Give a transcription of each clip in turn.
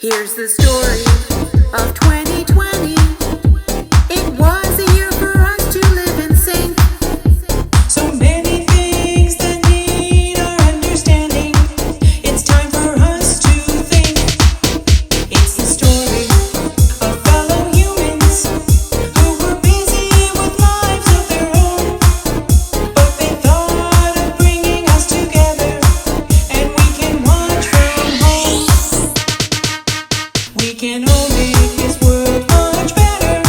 Here's the story of 2020. It was a year for us to live in sync. So many things that need our understanding. It's time for us to think. It's the story of fellow humans who were busy with lives of their own. But they thought of bringing us together, and we can watch from home. We can all make this world much better.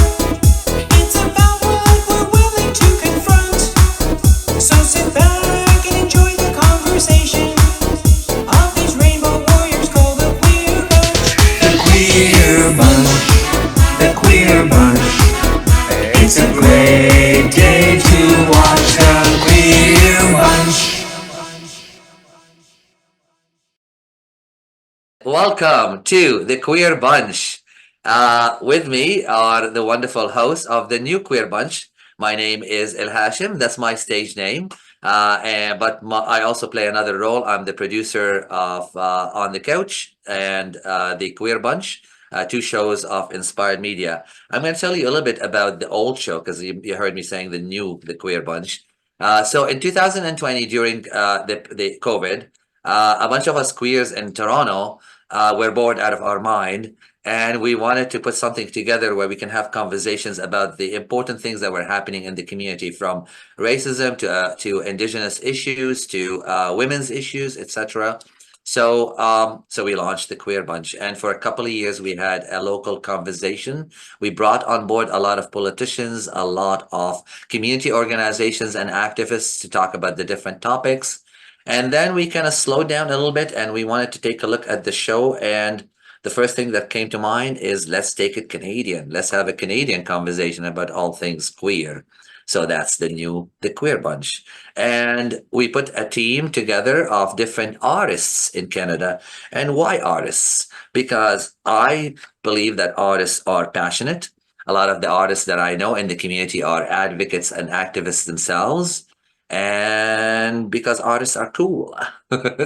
It's about what we're willing to confront. So sit back and enjoy the conversation of these rainbow warriors called the Queer Bunch. The Queer Bunch. The Queer Bunch. It's a great day to watch the Queer Bunch. Welcome to the Queer Bunch. With me are the wonderful hosts of the new Queer Bunch. My name is El Hashim. That's my stage name. I also play another role. I'm the producer of On the Couch and the Queer Bunch, two shows of Inspired Media. I'm going to tell you a little bit about the old show because you heard me saying the Queer Bunch. So in 2020, during the COVID, a bunch of us queers in Toronto were bored out of our mind, and we wanted to put something together where we can have conversations about the important things that were happening in the community, from racism to indigenous issues to women's issues, etc. So we launched the Queer Bunch, and for a couple of years we had a local conversation. We brought on board a lot of politicians, a lot of community organizations and activists to talk about the different topics. And then we kind of slowed down a little bit and we wanted to take a look at the show. And the first thing that came to mind is let's take it Canadian. Let's have a Canadian conversation about all things queer. So that's the Queer Bunch. And we put a team together of different artists in Canada. And why artists? Because I believe that artists are passionate. A lot of the artists that I know in the community are advocates and activists themselves, and because artists are cool.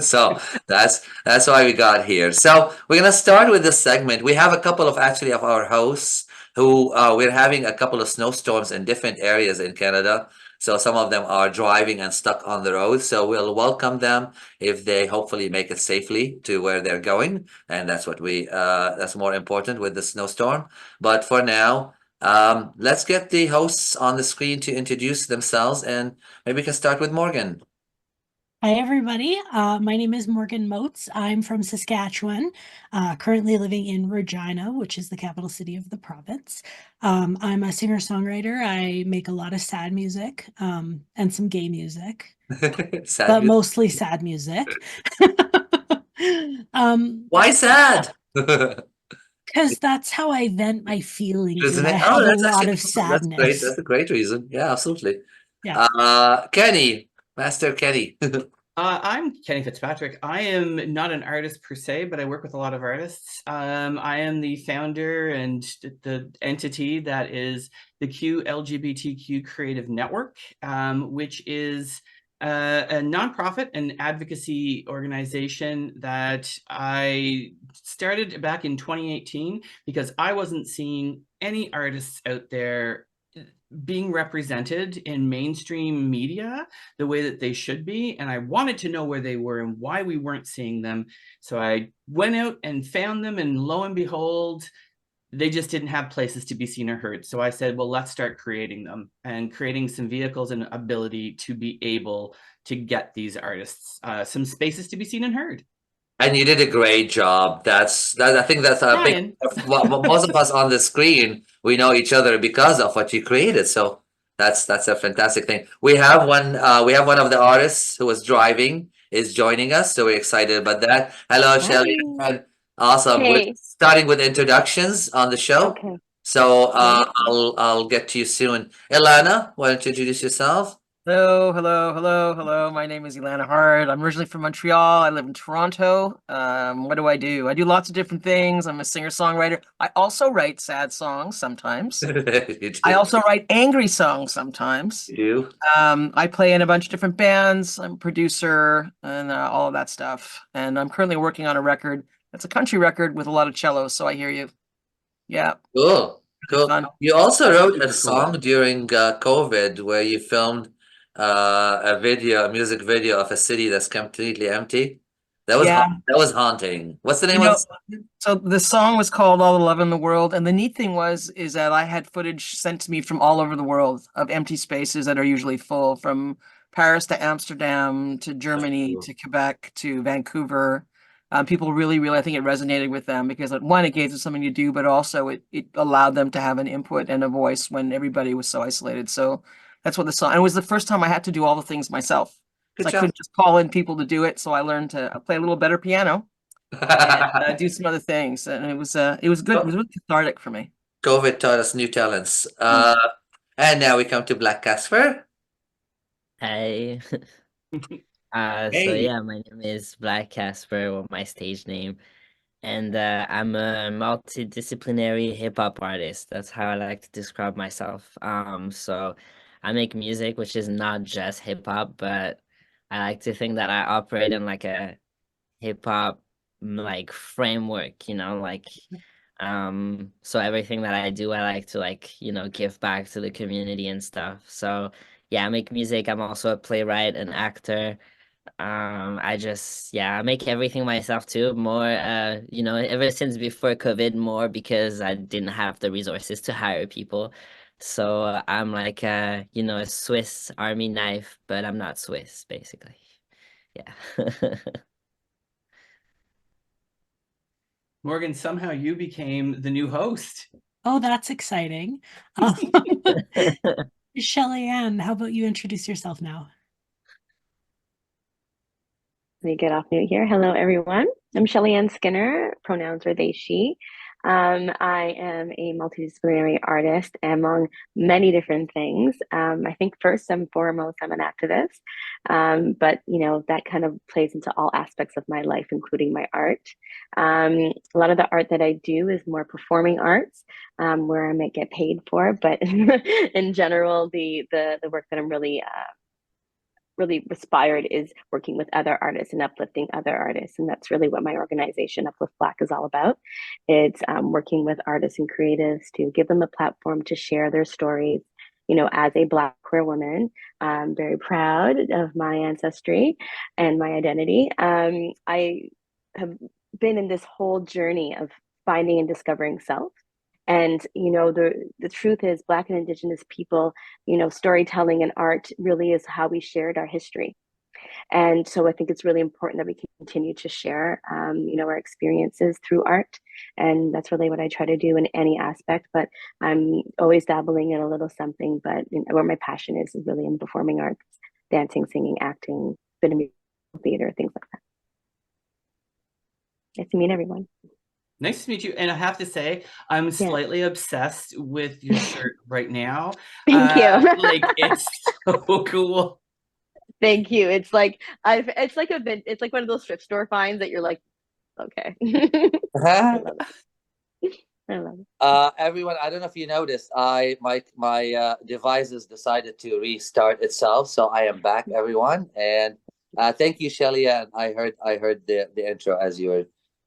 So that's why we got here. So we're gonna start with this segment. We have a couple of actually of our hosts who we're having a couple of snowstorms in different areas in Canada. So some of them are driving and stuck on the road. So we'll welcome them if they hopefully make it safely to where they're going. And that's what that's more important with the snowstorm. But for now, let's get the hosts on the screen to introduce themselves, and maybe we can start with Morgan. Hi, everybody. My name is Morgan Moats. I'm from Saskatchewan, currently living in Regina, which is the capital city of the province. I'm a singer-songwriter. I make a lot of sad music and some gay music, Sad but music. mostly sad music. Why sad? Because that's how I vent my feelings Isn't when I it? have a That's lot actually of that's great. sadness. That's a great reason. Yeah, absolutely. Yeah. Kenny, Master Kenny. I'm Kenny Fitzpatrick. I am not an artist per se, but I work with a lot of artists. I am the founder and the entity that is the LGBTQ Creative Network, which is a nonprofit and advocacy organization that I started back in 2018 because I wasn't seeing any artists out there being represented in mainstream media the way that they should be, and I wanted to know where they were and why we weren't seeing them. So I went out and found them, and lo and behold, they just didn't have places to be seen or heard. So I said, well, let's start creating them and creating some vehicles and ability to be able to get these artists some spaces to be seen and heard. And you did a great job. I think that's a big. Most of us on the screen, we know each other because of what you created. So that's a fantastic thing. We have one of the artists who was driving is joining us, so we're excited about that. Hello, Shelly. Awesome. We're Hey. starting with introductions on the show. Okay. So I'll get to you soon. Ilana, why don't you introduce yourself? Hello. My name is Ilana Hard. I'm originally from Montreal. I live in Toronto. What do? I do lots of different things. I'm a singer-songwriter. I also write sad songs sometimes. I also write angry songs sometimes. You do? I play in a bunch of different bands. I'm a producer and all of that stuff. And I'm currently working on a record It's a country record with a lot of cellos, so I hear you. Yeah, Cool. Cool. fun. You also That's wrote super a song cool. during COVID where you filmed a music video of a city that's completely empty. Yeah, That was haunting. What's the name you of the know, song? so the song was called All the Love in the World, and the neat thing is that I had footage sent to me from all over the world of empty spaces that are usually full, from Paris to Amsterdam to Germany Cool. to Quebec to Vancouver. People really, really, I think it resonated with them because one, it gave them something to do, but also it allowed them to have an input and a voice when everybody was so isolated. So that's what the song, and it was the first time I had to do all the things myself. Good So I job. couldn't just call in people to do it. So I learned to play a little better piano and do some other things, and it was good. It was really cathartic for me. COVID taught us new talents. And now we come to Black Casper. Hi. So Hey. yeah, my name is Black Casper, or my stage name, and I'm a multidisciplinary hip hop artist. That's how I like to describe myself. So I make music which is not just hip hop, but I like to think that I operate in like a hip hop like framework, so everything that I do, I like to give back to the community and stuff. So yeah, I make music. I'm also a playwright, an actor. I make everything myself too, more ever since before COVID, more because I didn't have the resources to hire people. So I'm like a Swiss Army knife, but I'm not Swiss, basically. Yeah. Morgan, somehow you became the new host. Oh, that's exciting. Shelly-Ann, how about you introduce yourself now? Let me get off mute here. Hello, everyone. I'm Shelly-Ann Skinner. Pronouns are they, she. I am a multidisciplinary artist among many different things. I think first and foremost, I'm an activist. But that kind of plays into all aspects of my life, including my art. A lot of the art that I do is more performing arts, where I might get paid for. But in general, the work that I'm really inspired is working with other artists and uplifting other artists. And that's really what my organization, Uplift Black, is all about. It's working with artists and creatives to give them a platform to share their stories. As a Black queer woman, I'm very proud of my ancestry and my identity. I have been in this whole journey of finding and discovering self. And the truth is, Black and Indigenous people, storytelling and art really is how we shared our history. And so I think it's really important that we continue to share, our experiences through art. And that's really what I try to do in any aspect. But I'm always dabbling in a little something. But where my passion is really in performing arts, dancing, singing, acting, bit of theater, things like that. Nice to meet everyone. Nice to meet you. And I have to say, I'm slightly obsessed with your shirt right now. Thank you. It's so cool. Thank you. It's like it's like one of those thrift store finds that you're like, okay. I love it. I love it. Everyone, I don't know if you noticed, my devices decided to restart itself, so I am back, everyone. And thank you, Shelly-Ann. I heard the intro as you were.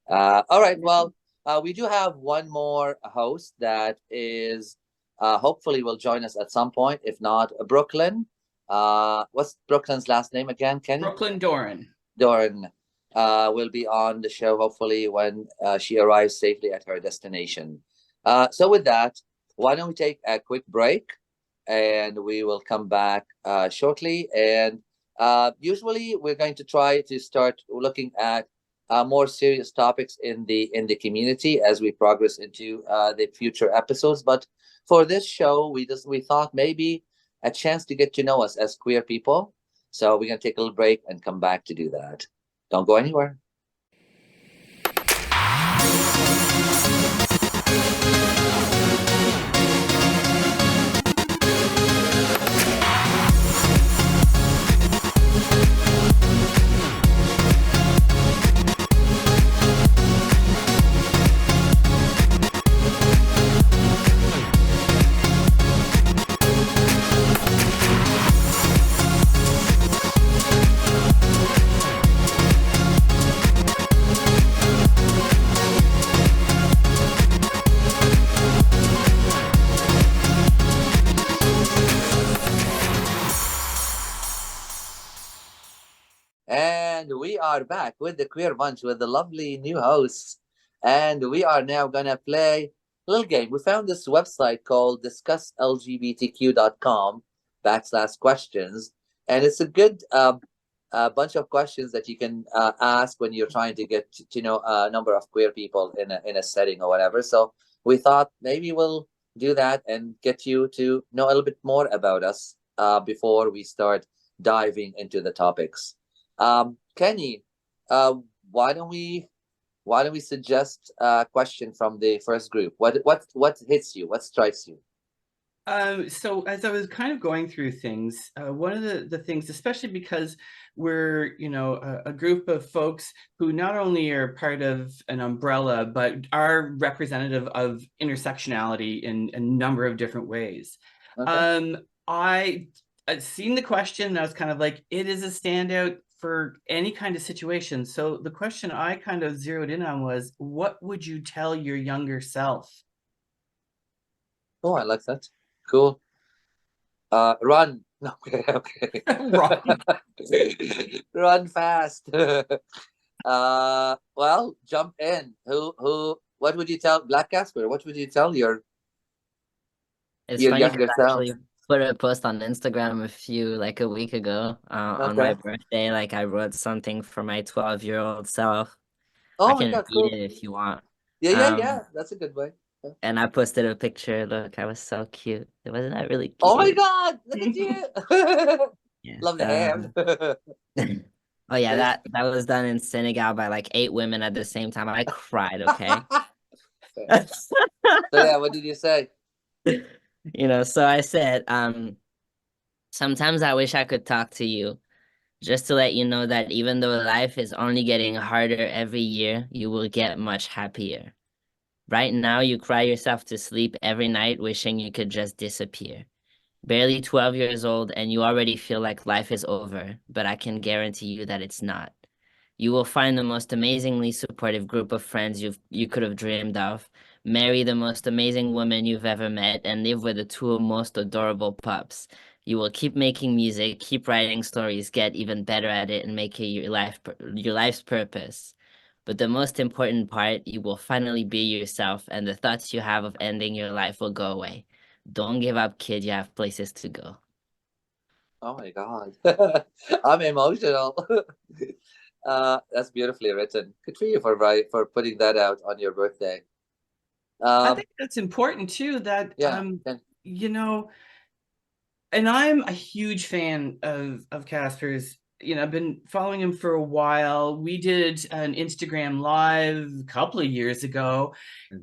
All right. Well, we do have one more host that is hopefully will join us at some point. If not, Brooklyn. What's Brooklyn's last name again, Kenny? Brooklyn Doran. Doran will be on the show hopefully when she arrives safely at her destination. So with that, why don't we take a quick break and we will come back shortly. And usually we're going to try to start looking at more serious topics in the community as we progress into the future episodes. But for this show, we thought maybe a chance to get to know us as queer people. So we're going to take a little break and come back to do that. Don't go anywhere. are back with the Queer Bunch with the lovely new hosts. And we are now going to play a little game. We found this website called discusslgbtq.com/questions. And it's a good bunch of questions that you can ask when you're trying to get to know a number of queer people in a setting or whatever. So we thought maybe we'll do that and get you to know a little bit more about us before we start diving into the topics. Kenny, uh, why don't we suggest a question from the first group? What hits you? What strikes you? So as I was kind of going through things, one of the things, especially because we're, a group of folks who not only are part of an umbrella, but are representative of intersectionality in a number of different ways. Okay. I'd seen the question and I was kind of like, it is a standout for any kind of situation. So the question I kind of zeroed in on was, what would you tell your younger self? Oh, I like that. Cool. Run. No, okay, okay. Run. Run fast. Well, jump in. What would you tell Black Casper? What would you tell your It's your funny because younger I self? actually put a post on Instagram like a week ago, on my Okay. birthday. Like I wrote something for my 12-year-old self. I Oh my can God, read cool. it if you want. Yeah, yeah, yeah. Um, That's a good way. Yeah. and I posted a picture. Look, I was so cute. Wasn't that really Oh my cute? God, look at you. Yeah. Love the hair. Oh yeah, This. that was done in Senegal by like 8 women at the same time. I cried, okay? So yeah, what did you say? So I said, sometimes I wish I could talk to you just to let you know that even though life is only getting harder every year, you will get much happier. Right now, you cry yourself to sleep every night wishing you could just disappear. Barely 12 years old, and you already feel like life is over, but I can guarantee you that it's not. You will find the most amazingly supportive group of friends you could have dreamed of, marry the most amazing woman you've ever met, and live with the two most adorable pups. You will keep making music, keep writing stories, get even better at it, and make it your life's purpose. But the most important part, you will finally be yourself, and the thoughts you have of ending your life will go away. Don't give up, kid. You have places to go. Oh my God. I'm emotional. That's beautifully written. Good for you for putting that out on your birthday. I think that's important too, that Yeah. you know, and I'm a huge fan of Casper's. I've been following him for a while. We did an Instagram live a couple of years ago,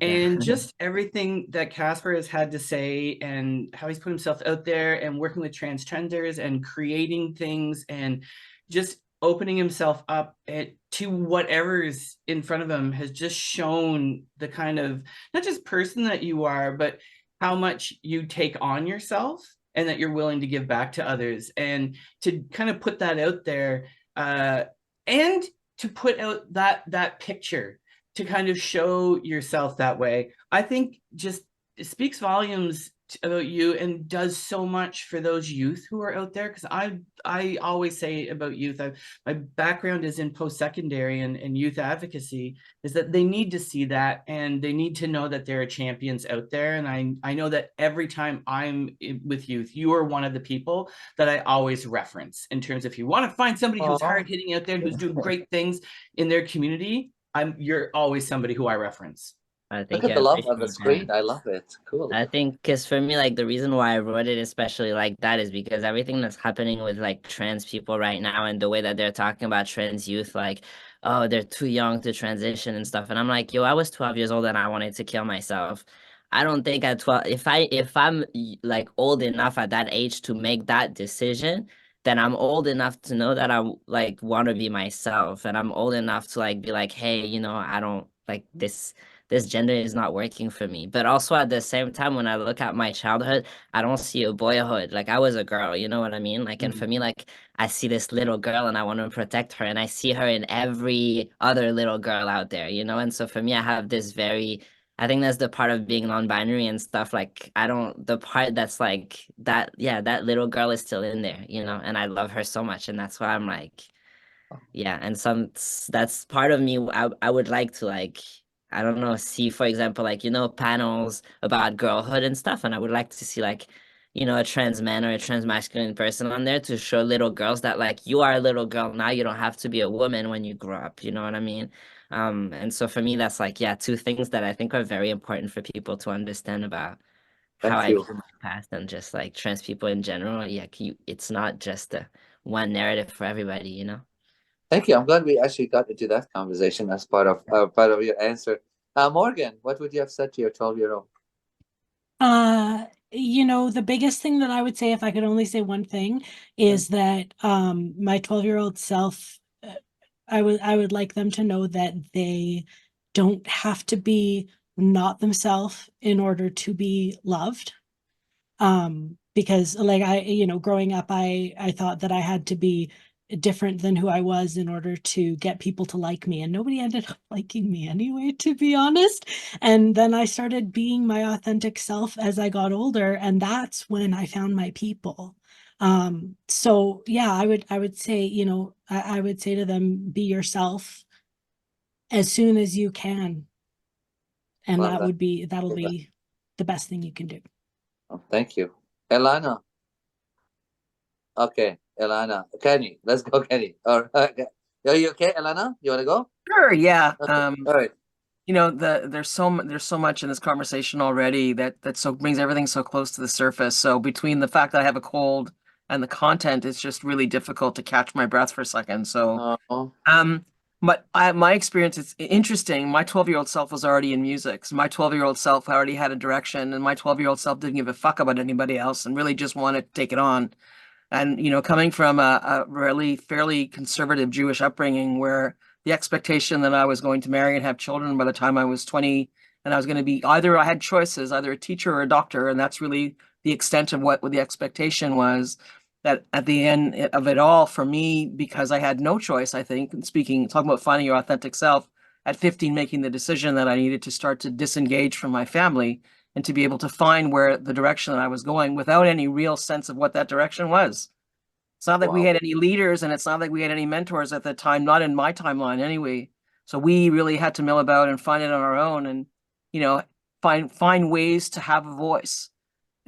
and just everything that Casper has had to say and how he's put himself out there and working with transgenders and creating things and just opening himself up to whatever's in front of him has just shown the kind of not just person that you are, but how much you take on yourself and that you're willing to give back to others, and to kind of put that out there, and to put out that picture to kind of show yourself that way, I think just speaks volumes about you and does so much for those youth who are out there. Because I always say about youth, my background is in post-secondary and youth advocacy, is that they need to see that and they need to know that there are champions out there. And I know that every time I'm with youth, you are one of the people that I always reference in terms of, if you want to find somebody who's hard hitting out there, who's doing great things in their community, you're always somebody who I reference. I Look think at you the love on the appreciate screen. that. I love it. Cool. I think because for me, like the reason why I wrote it especially like that is because everything that's happening with like trans people right now and the way that they're talking about trans youth, like, oh, they're too young to transition and stuff. And I'm like, yo, I was 12 years old and I wanted to kill myself. I don't think at 12, if I'm like old enough at that age to make that decision, then I'm old enough to know that I like want to be myself. And I'm old enough to like be like, hey, I don't like this gender is not working for me. But also at the same time, when I look at my childhood, I don't see a boyhood. Like I was a girl, you know what I mean? Like, and for me, like I see this little girl and I want to protect her, and I see her in every other little girl out there, And so for me, I have this I think that's the part of being non-binary and stuff. Like the part that's like that, yeah, that little girl is still in there, And I love her so much. And that's why I'm like, Yeah, and that's part of me. I would like to like, I don't know, see, for example, like, panels about girlhood and stuff, and I would like to see like, a trans man or a trans masculine person on there to show little girls that like you are a little girl now, you don't have to be a woman when you grow up, you know what I mean? And so for me, that's like, yeah, two things that I think are very important for people to understand about how Thank I you. view my past and just like trans people in general. Yeah, it's not just a one narrative for everybody, you know? Thank you. I'm glad we actually got into that conversation as part of your answer. Morgan, what would you have said to your 12-year-old? The biggest thing that I would say, if I could only say one thing, is that my 12-year-old self, I would like them to know that they don't have to be not themselves in order to be loved. Because like growing up, I thought that I had to be different than who I was in order to get people to like me, and nobody ended up liking me anyway, to be honest. And then I started being my authentic self as I got older, and that's when I found my people. So yeah, I would say, I would say to them, be yourself as soon as you can, and Well, that'll be the best thing you can do. thank you. Elana. Okay, Elana. Kenny, let's go, Kenny. All right. Are you okay, Elana? You want to go? Sure, yeah. All right. There's so much in this conversation already that so brings everything so close to the surface. So between the fact that I have a cold and the content, it's just really difficult to catch my breath for a second. So Oh, but my experience, it's interesting. My 12-year-old self was already in music. So my 12-year-old self already had a direction, and my 12-year-old self didn't give a fuck about anybody else and really just wanted to take it on. And, coming from a really fairly conservative Jewish upbringing where the expectation that I was going to marry and have children by the time I was 20, and I was going to be either I had choices, either a teacher or a doctor, and that's really the extent of what the expectation was. That at the end of it all, for me, because I had no choice, I think, talking about finding your authentic self, at 15, making the decision that I needed to start to disengage from my family and to be able to find where the direction that I was going without any real sense of what that direction was. It's not like we wow. had any leaders and it's not like we had any mentors at the time, not in my timeline anyway. So we really had to mill about and find it on our own and, find ways to have a voice.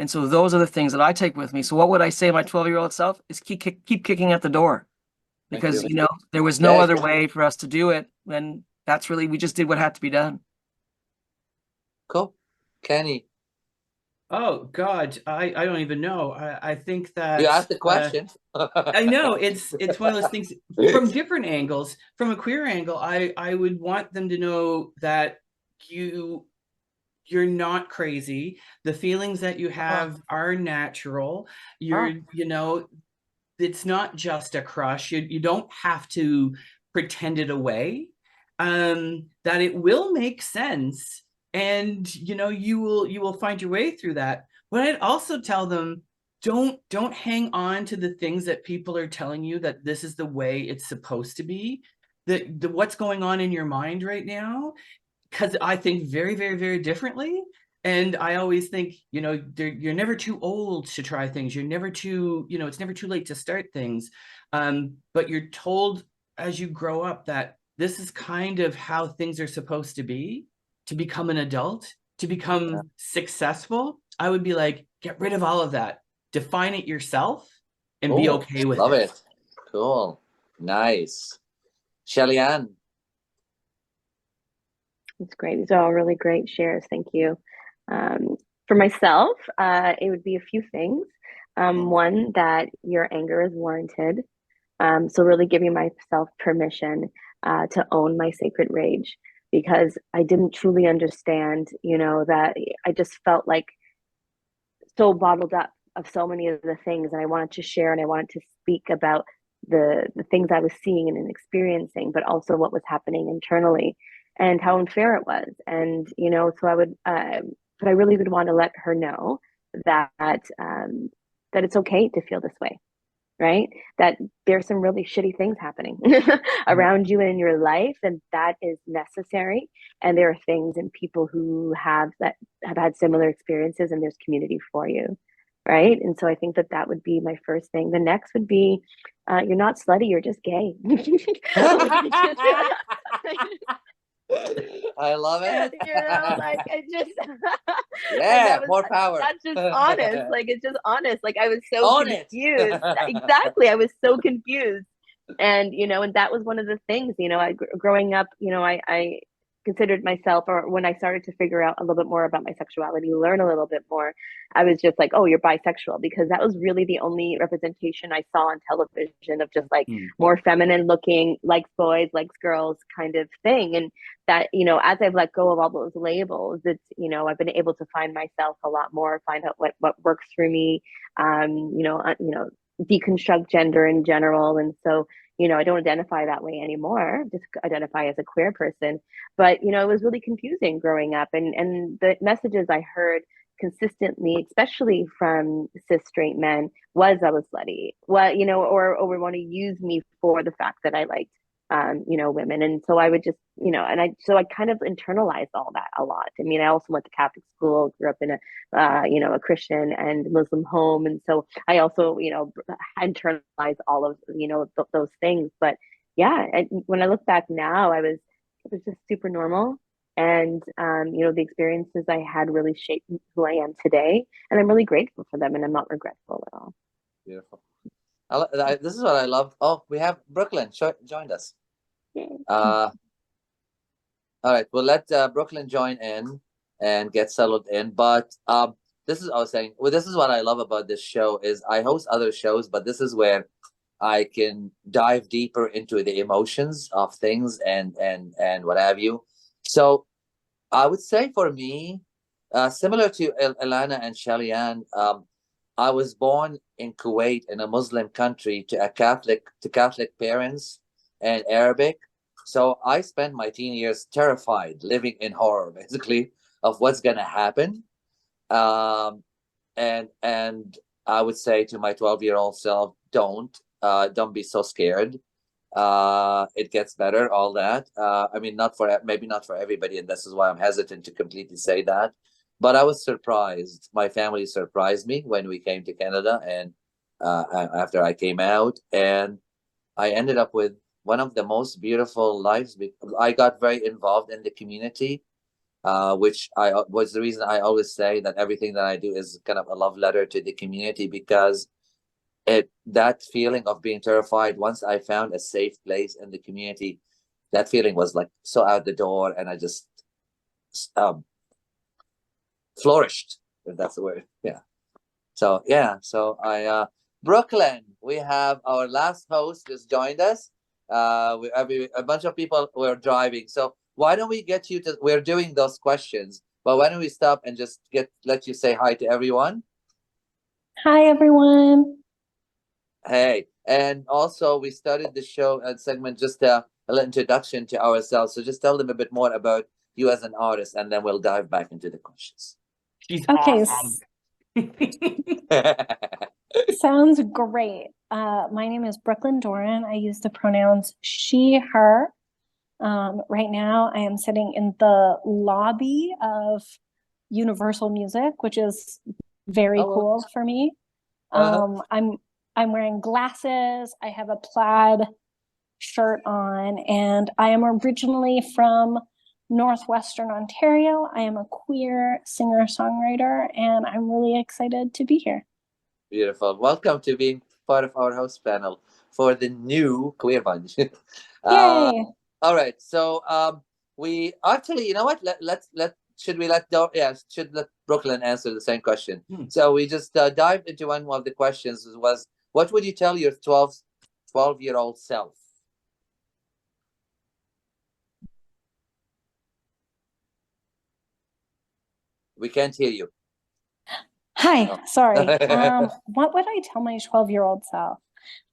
And so those are the things that I take with me. So what would I say to my 12-year-old self is keep kicking at the door Thank because, you. there was no Yeah, other way for us to do it. And that's really, we just did what had to be done. cool. Kenny, Oh God, I don't even know. I think that you asked the question. I know it's one of those things from different angles. From a queer angle, I would want them to know that you're not crazy. The feelings that you have are natural. It's not just a crush. You don't have to pretend it away. That it will make sense, and you will find your way through that. But I'd also tell them, don't hang on to the things that people are telling you that this is the way it's supposed to be. The what's going on in your mind right now, because I think very, very, very differently. And I always think, you're never too old to try things. You're never too, it's never too late to start things. But you're told as you grow up that this is kind of how things are supposed to be, to become an adult, to become successful. I would be like, get rid of all of that. Define it yourself and be Oh, okay with love it. it. Cool. Nice. Shelly-Ann. That's great. These are all really great shares. Thank you. For myself, it would be a few things. One, that your anger is warranted. So really giving myself permission to own my sacred rage because I didn't truly understand, that I just felt like so bottled up of so many of the things, and I wanted to share and I wanted to speak about the things I was seeing and experiencing, but also what was happening internally and how unfair it was. And so I would, but I really would want to let her know that that it's okay to feel this way, right? That there's some really shitty things happening around you and in your life, and that is necessary. And there are things and people who have had similar experiences, and there's community for you, right? And so I think that would be my first thing. The next would be you're not slutty, you're just gay. I love it. Like I just Yeah, more power. that's just honest. Like it's just honest. Like I was so Own it. confused. Exactly. I was so confused. And and that was one of the things, growing up, I considered myself, or when I started to figure out a little bit more about my sexuality, learn a little bit more, I was just like, oh, you're bisexual, because that was really the only representation I saw on television of just like more feminine looking, likes boys, likes girls kind of thing. And that, as I've let go of all those labels, it's, I've been able to find myself a lot more, find out what works for me, deconstruct gender in general. And so, I don't identify that way anymore, just identify as a queer person. But, it was really confusing growing up. And the messages I heard consistently, especially from cis straight men, was I was slutty. Or would want to use me for the fact that I liked women. And so I would just, so I kind of internalized all that a lot. I mean, I also went to Catholic school, grew up in a Christian and Muslim home. And so I also, internalized all of, those things. But yeah, when I look back now, it was just super normal. And, the experiences I had really shaped who I am today. And I'm really grateful for them, and I'm not regretful at all. Beautiful. This is what I love. Oh, we have Brooklyn joined us. All right, we'll let Brooklyn join in and get settled in. But this is I was saying. Well, this is what I love about this show is I host other shows, but this is where I can dive deeper into the emotions of things and what have you. So I would say for me, similar to Ilana and Shelly-Ann, I was born in Kuwait, in a Muslim country, to Catholic parents and Arabic. So I spent my teen years terrified, living in horror, basically, of what's gonna happen. And I would say to my 12-year-old self, don't be so scared. It gets better, all that. I mean, maybe not for everybody, and this is why I'm hesitant to completely say that. But I was surprised. My family surprised me when we came to Canada, and after I came out, and I ended up with one of the most beautiful lives. I got very involved in the community, which was the reason I always say that everything that I do is kind of a love letter to the community, because that feeling of being terrified, once I found a safe place in the community, that feeling was like so out the door, and I just flourished, if that's the word. Yeah. So I Brooklyn, we have our last host just joined us. A bunch of people were driving, so why don't we get you to? We're doing those questions, but why don't we stop and just let you say hi to everyone? Hi, everyone. Hey, and also we started the show and segment just a little introduction to ourselves. So just tell them a bit more about you as an artist, and then we'll dive back into the questions. She's Okay, awesome. sounds great. My name is Brooklyn Doran. I use the pronouns she, her. Right now, I am sitting in the lobby of Universal Music, which is very cool for me. I'm wearing glasses. I have a plaid shirt on, and I am originally from Northwestern Ontario. I am a queer singer-songwriter, and I'm really excited to be here. Beautiful. Welcome to being part of our host panel for the new Queer Bunch. Yay! All right. So we actually, you know what? Should let Brooklyn answer the same question. So we just dived into one of the questions was, what would you tell your 12-year-old self? We can't hear you. Hi, sorry. What would I tell my 12-year-old self?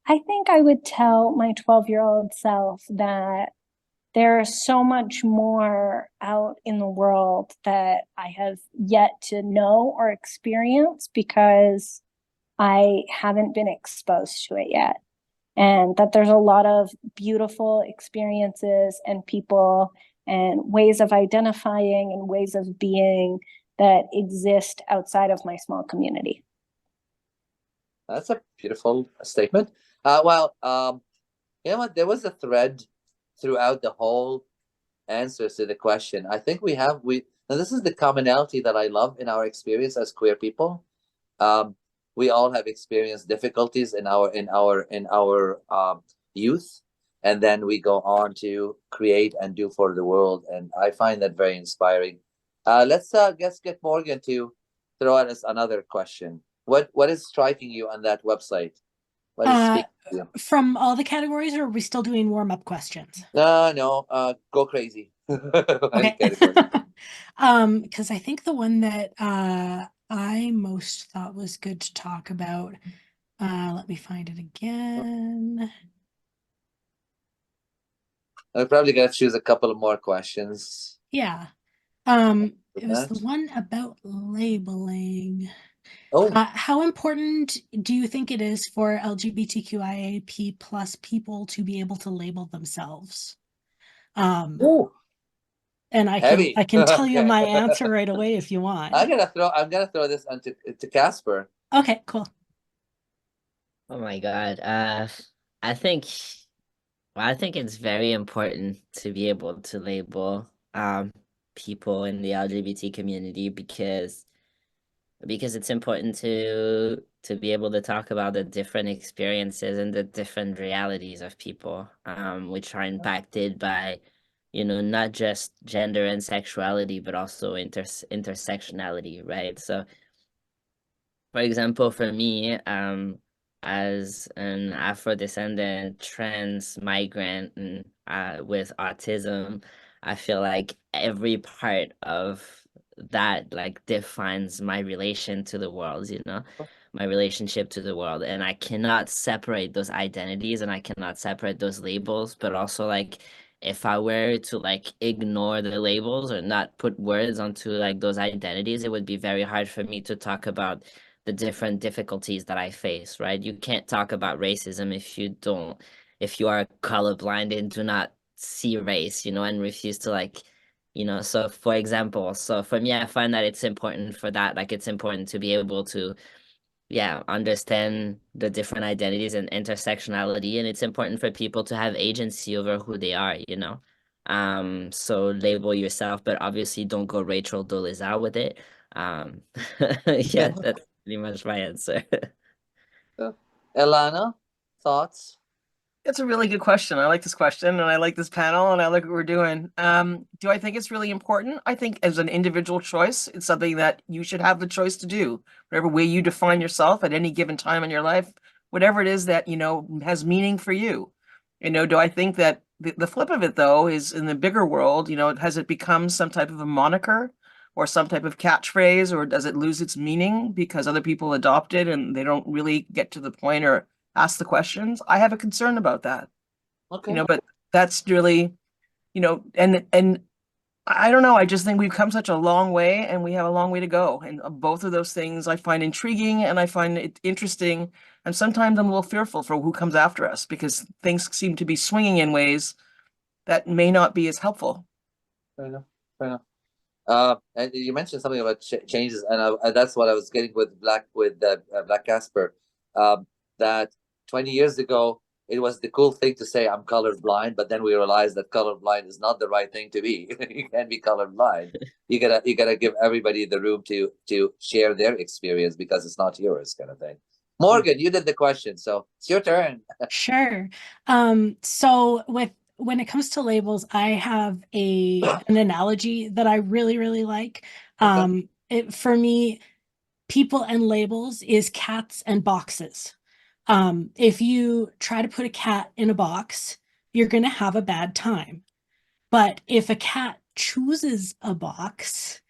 I think I would tell my 12-year-old self that there's so much more out in the world that I have yet to know or experience because I haven't been exposed to it yet. And that there's a lot of beautiful experiences and people and ways of identifying and ways of being that exist outside of my small community. That's a beautiful statement. Well, you know what? There was a thread throughout the whole answers to the question. I think we now this is the commonality that I love in our experience as queer people. Um, we all have experienced difficulties in our youth, and then we go on to create and do for the world, and I find that very inspiring. Let's get Morgan to throw at us another question. What is striking you on that website? What is speaking to you? From all the categories, or are we still doing warm-up questions? No, go crazy. Any Okay. category. Because I think the one that I most thought was good to talk about, let me find it again. I'm probably gonna choose a couple of more questions. Yeah. It was the that. one about labeling. Oh, How important do you think it is for LGBTQIAP plus people to be able to label themselves? ooh, And heavy. I can tell you Okay. my answer right away if you want. I'm gonna throw this onto to Casper. Okay, cool. Oh my God. I think I think it's very important to be able to label people in the LGBT community because it's important to be able to talk about the different experiences and the different realities of people, which are impacted by, not just gender and sexuality, but also intersectionality, right? So, for example, for me, as an Afro-descendant trans migrant and with autism, I feel like every part of that like defines my relation to the world, my relationship to the world. And I cannot separate those identities and I cannot separate those labels, but also like if I were to like ignore the labels or not put words onto like those identities, it would be very hard for me to talk about the different difficulties that I face, right? You can't talk about racism if you are colorblind and do not see race, and refuse to like, so for example, so for me, I find that it's important for that, like it's important to be able to, yeah, understand the different identities and intersectionality, and it's important for people to have agency over who they are. So label yourself, but obviously don't go Rachel Dolezal with it. Yeah, that's pretty much my answer. Elana, thoughts? It's a really good question. I like this question and I like this panel and I like what we're doing. Do I think it's really important? I think as an individual choice, it's something that you should have the choice to do. Whatever way you define yourself at any given time in your life, whatever it is that, has meaning for you. Do I think that the flip of it though is in the bigger world, has it become some type of a moniker or some type of catchphrase, or does it lose its meaning because other people adopt it and they don't really get to the point or ask the questions? I have a concern about that. Okay. But that's really, and I don't know. I just think we've come such a long way and we have a long way to go. And both of those things I find intriguing and I find it interesting. And sometimes I'm a little fearful for who comes after us because things seem to be swinging in ways that may not be as helpful. Fair enough. Fair enough. And you mentioned something about changes, and that's what I was getting with Black Casper. That 20 years ago, it was the cool thing to say I'm colorblind, but then we realized that colorblind is not the right thing to be. You can't be colorblind. You gotta give everybody the room to share their experience because it's not yours, kind of thing. Morgan, you did the question, so it's your turn. Sure. So when it comes to labels, I have an analogy that I really, really like. For me, people and labels is cats and boxes. If you try to put a cat in a box, you're going to have a bad time. But if a cat chooses a box,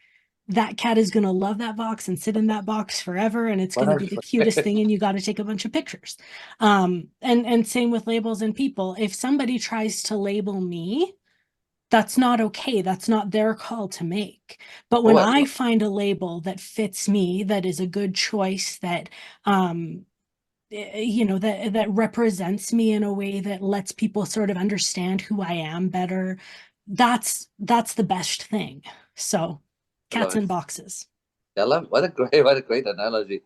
that cat is going to love that box and sit in that box forever, and it's going to be the cutest thing, and you got to take a bunch of pictures. And same with labels and people. If somebody tries to label me, that's not okay. That's not their call to make. But when I find a label that fits me, that is a good choice, that that represents me in a way that lets people sort of understand who I am better, that's the best thing. So cats in boxes. I love what a great analogy.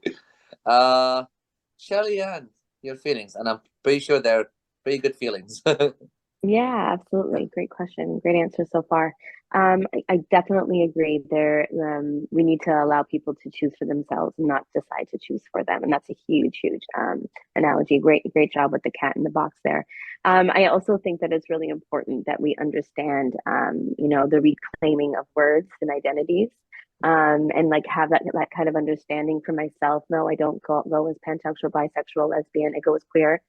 Shelly-Ann, your feelings, and I'm pretty sure they're pretty good feelings. Yeah, absolutely. Great question. Great answer so far. I definitely agree. We need to allow people to choose for themselves and not decide to choose for them. And that's a huge, huge analogy. Great job with the cat in the box there. I also think that it's really important that we understand, the reclaiming of words and identities. And like have that kind of understanding for myself. No, I don't go as pansexual, bisexual, lesbian. I go as queer.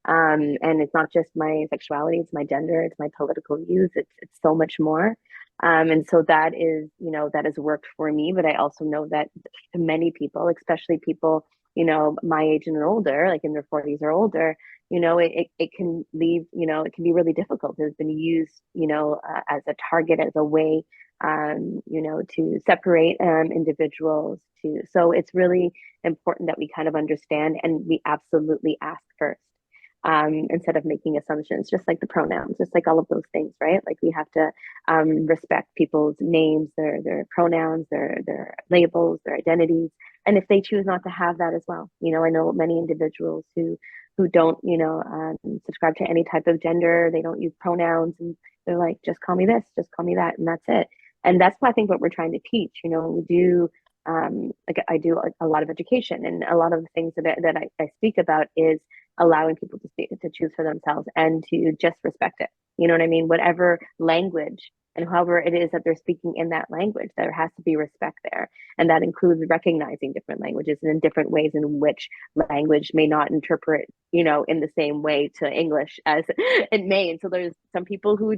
And it's not just my sexuality, it's my gender, it's my political views, it's so much more. And so that is, that has worked for me, but I also know that to many people, especially people, my age and older, like in their 40s or older, it can leave, it can be really difficult. It's been used, as a target, as a way, to separate individuals so it's really important that we kind of understand and we absolutely ask first. Instead of making assumptions, just like the pronouns, just like all of those things, right? Like we have to respect people's names, their pronouns, their labels, their identities, and if they choose not to have that as well. I know many individuals who don't, subscribe to any type of gender. They don't use pronouns, and they're like, just call me this, just call me that, and that's it. And that's what I think what we're trying to teach. We do. Like I do a lot of education, and a lot of the things that I speak about is allowing people to choose for themselves and to just respect it. You know what I mean? Whatever language and however it is that they're speaking in that language, there has to be respect there. And that includes recognizing different languages and in different ways in which language may not interpret, in the same way to English as it may. And so there's some people who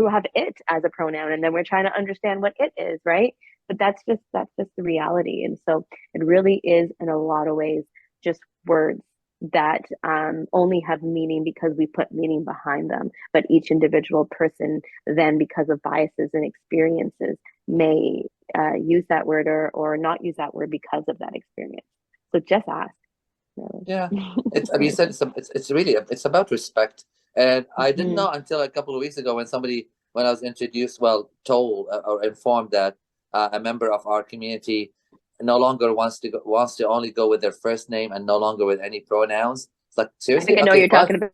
have it as a pronoun, and then we're trying to understand what it is, right? But that's just the reality. And so it really is in a lot of ways just words that only have meaning because we put meaning behind them. But each individual person then, because of biases and experiences, may use that word or not use that word because of that experience. So just ask. Really. Yeah, you said it's really about respect. And I didn't know until a couple of weeks ago when I was introduced, told or informed that a member of our community no longer wants to only go with their first name and no longer with any pronouns. It's like, seriously? I think I know what you're talking about.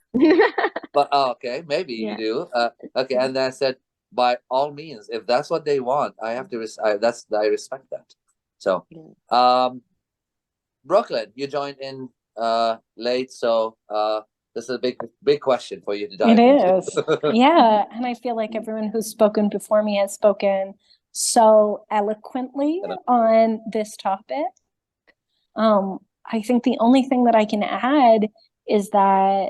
But okay, maybe you do. Okay, and then I said, by all means, if that's what they want, I have to. I respect that. So, Brooklyn, you joined in late, so this is a big question for you to dive into. It is. Yeah, and I feel like everyone who's spoken before me has spoken so eloquently on this topic. I think the only thing that I can add is that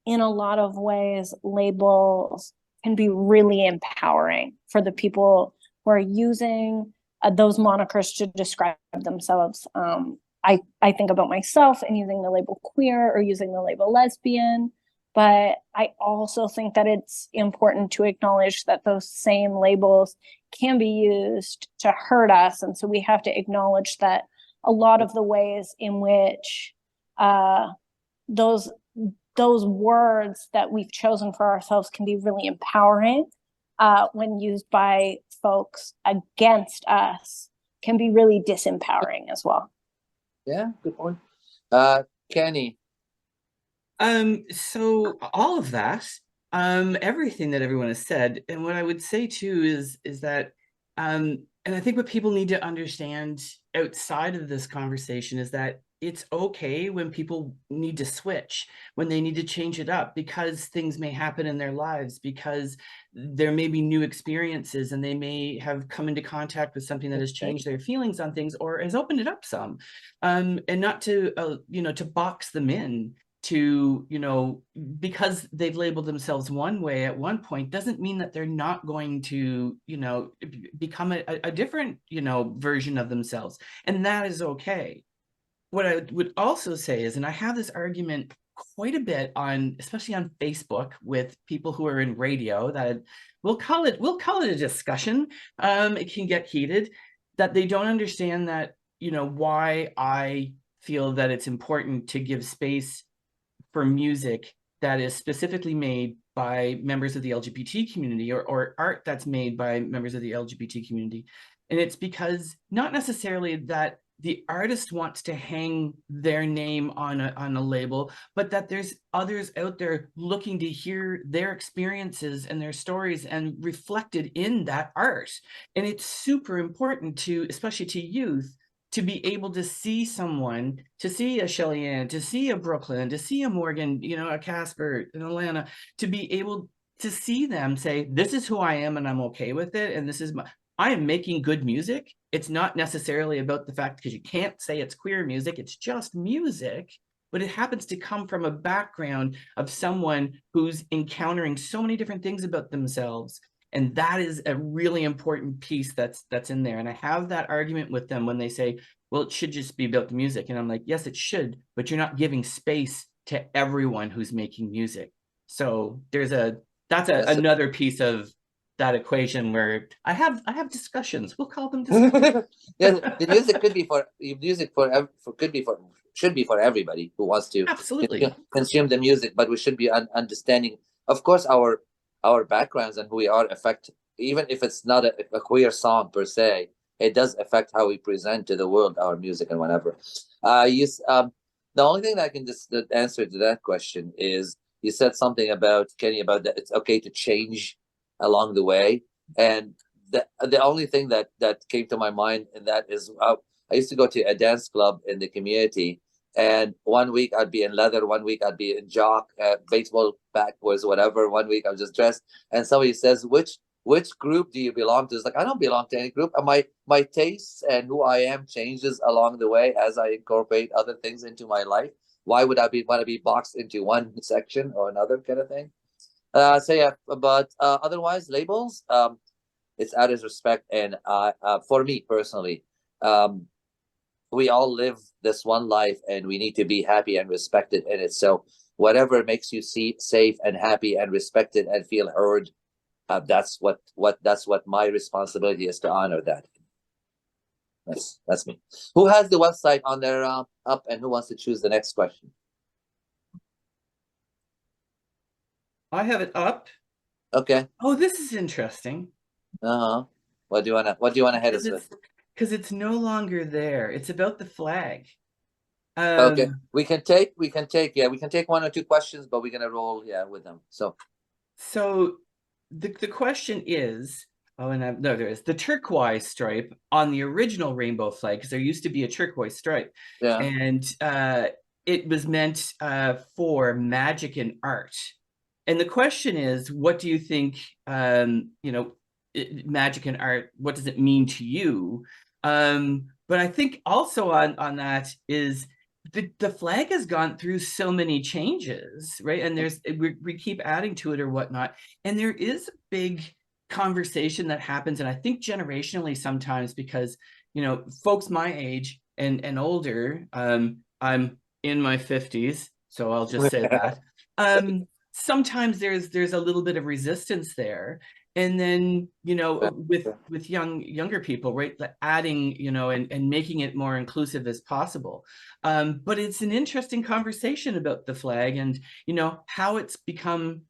in a lot of ways, labels can be really empowering for the people who are using those monikers to describe themselves. I think about myself and using the label queer or using the label lesbian. But I also think that it's important to acknowledge that those same labels can be used to hurt us. And so we have to acknowledge that a lot of the ways in which those words that we've chosen for ourselves can be really empowering when used by folks against us can be really disempowering as well. Yeah, good point. Kenny. So all of that, everything that everyone has said, and what I would say too is that, and I think what people need to understand outside of this conversation is that it's okay when people need to switch, when they need to change it up, because things may happen in their lives, because there may be new experiences and they may have come into contact with something that has changed their feelings on things or has opened it up some, and not to, to box them in to, because they've labeled themselves one way at one point doesn't mean that they're not going to, become a different, version of themselves. And that is okay. What I would also say is, and I have this argument quite a bit especially on Facebook with people who are in radio, that we'll call it a discussion. It can get heated, that they don't understand that, why I feel that it's important to give space for music that is specifically made by members of the LGBT community or art that's made by members of the LGBT community. And it's because not necessarily that the artist wants to hang their name on a label, but that there's others out there looking to hear their experiences and their stories and reflected in that art. And it's super important to, especially to youth, to be able to see someone, to see a Shelly-Ann, to see a Brooklyn, to see a Morgan, you know, a Casper, an Alana, to be able to see them say, this is who I am and I'm okay with it. And this is I am making good music. It's not necessarily about the fact, because you can't say it's queer music, it's just music, but it happens to come from a background of someone who's encountering so many different things about themselves. And that is a really important piece that's in there. And I have that argument with them when they say, well, it should just be about the music. And I'm like, yes, it should, but you're not giving space to everyone who's making music. So that's another piece of that equation where I have discussions. We'll call them discussions. Yeah, the music could be should be for everybody who wants to Absolutely consume the music, but we should be understanding, of course, our backgrounds and who we are affect, even if it's not a queer song per se, it does affect how we present to the world our music and whatever. The only thing that I can just answer to that question is, you said something about, Kenny, about that it's okay to change along the way, and the only thing that came to my mind in that is, I used to go to a dance club in the community, and 1 week I'd be in leather, 1 week I'd be in jock, baseball backwards, whatever. 1 week I'm just dressed, and somebody says, which group do you belong to? It's like, I don't belong to any group. And my tastes and who I am changes along the way as I incorporate other things into my life. Why would I want to be boxed into one section or another kind of thing? So yeah, but otherwise, labels, it's out of respect. And for me personally, we all live this one life, and we need to be happy and respected in it. So whatever makes you safe and happy and respected and feel heard, that's what my responsibility is, to honor that. That's me. Who has the website on their up, and who wants to choose the next question? I have it up. Okay. Oh, this is interesting. What do you wanna hit us with? Because it's no longer there. It's about the flag. Okay, we can take 1 or 2 questions, but we're gonna roll with them. So the question is, there is the turquoise stripe on the original rainbow flag, because there used to be a turquoise stripe, and it was meant for magic and art. And the question is, what do you think, magic and art, what does it mean to you? But I think also on that is the flag has gone through so many changes, right? And we keep adding to it or whatnot. And there is a big conversation that happens, and I think generationally sometimes, because, folks my age and older, I'm in my 50s, so I'll just say that. Sometimes there's a little bit of resistance there. And then, with younger people, right, adding, and making it more inclusive as possible. But it's an interesting conversation about the flag and, how it's become,